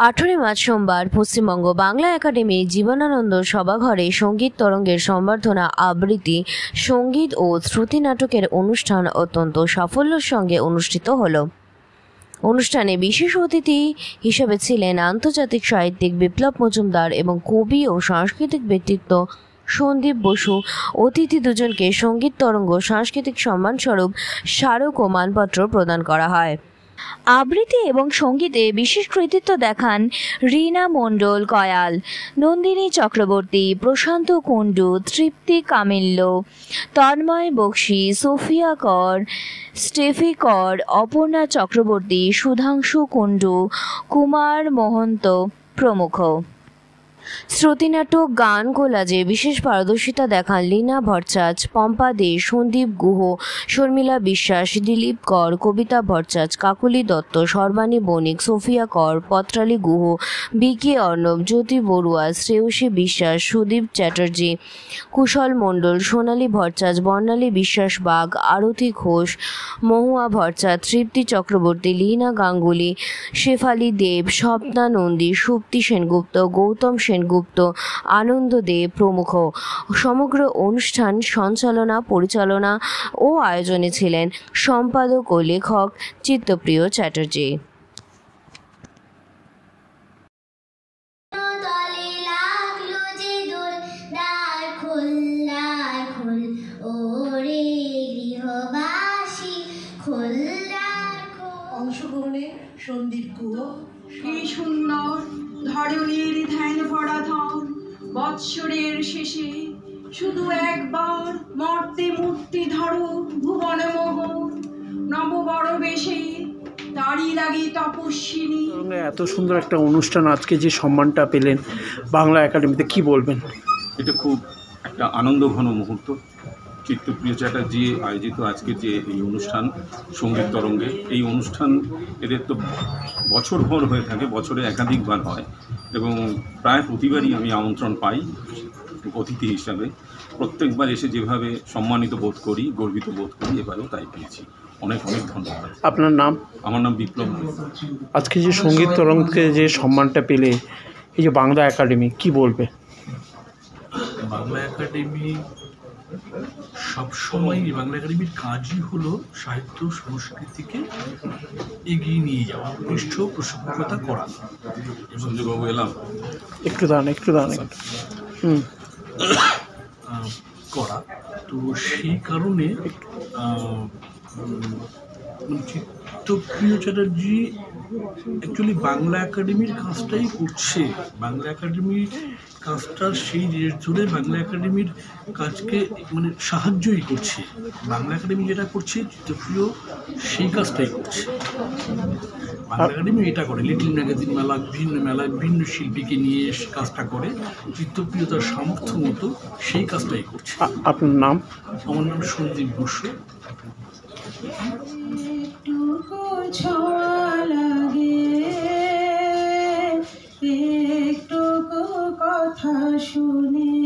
18 March সোমবার Paschimbanga Bangla academy Jibanananda সভাঘরে সঙ্গীত তরঙ্গের সম্বর্ধনা আবৃত্তি সঙ্গীত ও শ্রুতি নাটকের অনুষ্ঠান অত্যন্ত সাফল্যের সঙ্গে অনুষ্ঠিত হলো। অনুষ্ঠানে বিশেষ অতিথি হিসেবে ছিলেন আন্তর্জাতিক সাহিত্যিক বিপ্লব মজুমদার এবং কবি ও সাংস্কৃতিক ব্যক্তিত্ব সন্দীপ বসু। অতিথি দুজনকে সঙ্গীত তরঙ্গ সাংস্কৃতিক সম্মানস্বরূপ স্মারক ও মানপত্র প্রদান করা হয়। আবৃত্তি এবং সঙ্গীতে বিশেষ কৃতিত্ব দেখান রীনা মণ্ডল কয়াল, নন্দিনী চক্রবর্তী, প্রশান্ত কুণ্ডু, তৃপ্তি কামিল্য, তন্ময় বক্সি, সোফিয়া কর, স্টেফি কর, অপর্ণা চক্রবর্তী, সুধাংশু কুণ্ডু, কুমার মহন্ত প্রমুখ। শ্রুতিনাটক গান কোলাজে বিশেষ পারদর্শিতা দেখান লীনা ভট্টাচার্য, পম্পা দে, সন্দীপ গুহ, শর্মিলা বিশ্বাস, দিলীপ কর, কবিতা ভট্টাচার্য, কাকলি দত্ত, সর্বাণী বণিক, সোফিয়া কর, পত্রালী গুহ, বিকে অর্ণব, জ্যোতি বড়ুয়া, শ্রেয়সী বিশ্বাস, সুদীপ চ্যাটার্জি, কুশল মণ্ডল, সোনালী ভট্টাচার্য, বর্ণালী বিশ্বাস বাগ, আরতি ঘোষ, মহুয়া ভট্টাচার্য, তৃপ্তি চক্রবর্তী, লীনা গাঙ্গুলি, শেফালি দেব, স্বপ্না নন্দী, সুপ্তি সেনগুপ্ত, গৌতম সেনগুপ্ত, আনন্দ দে প্রমুখ। সমগ্র অনুষ্ঠান সঞ্চালনা, পরিচালনা ও আয়োজনে ছিলেন সম্পাদক ও লেখক চিত্তপ্রিয় চ্যাটার্জি। অংশগ্রহণে সন্দীপ গুহ। কি সুন্দর ধরণীর ধ্যান ভরা ধন, বৎসরের শেষে শুধু একবার মর্তে মূর্তি ধরো ভুবন মোহন, নব বড় বেশে তারই লাগি তপস্বিনী। এত সুন্দর একটা অনুষ্ঠান, আজকে যে সম্মানটা পেলেন বাংলা একাডেমিতে, কি বলবেন? এটা খুব একটা আনন্দঘন মুহূর্ত। চিত্তপ্রিয় চ্যাটার্জি আয়োজিত আজকে যে এই অনুষ্ঠান সঙ্গীত তরঙ্গে, এই অনুষ্ঠান এদের তো বছরভর হয়ে থাকে, বছরে একাধিকবার হয় এবং প্রায় প্রতিবারই আমি আমন্ত্রণ পাই অতিথি হিসাবে। প্রত্যেকবার এসে যেভাবে সম্মানিত বোধ করি, গর্বিত বোধ করি, এবারেও তাই পেয়েছি। অনেক অনেক ধন্যবাদ। আপনার নাম? আমার নাম বিপ্লব। আজকে যে সঙ্গীত তরঙ্গে যে সম্মানটা পেলে এই যে বাংলা একাডেমি, কি বলবে? বাংলা একাডেমি সবসময়, বাংলা একাডেমির কাজই হলো সাহিত্য সংস্কৃতিকে এগিয়ে নিয়ে যাওয়া, পৃষ্ঠপোষকতা করা। সঞ্জয়বাবু এলাম, একটু দাঁড়ান করা। তো সেই কারণে চিত্তপ্রিয় চ্যাটার্জি অ্যাকচুয়ালি বাংলা একাডেমির কাজটাই করছে। বাংলা একাডেমির কাজটা সেই জোরে বাংলা একাডেমির কাজকে মানে সাহায্যই করছে। বাংলা একাডেমি যেটা করছে, চিত্তপ্রিয় সেই কাজটাই করছে। বাংলা একাডেমি এটা করে, লিটল ম্যাগাজিন মেলা, বিভিন্ন মেলায় বিভিন্ন শিল্পীকে নিয়ে কাজটা করে। চিত্তপ্রিয় তার সামর্থ্য মতো সেই কাজটাই করছে। আপনার নাম? আমার নাম সন্দীপ বসু। একটু কথা শুনে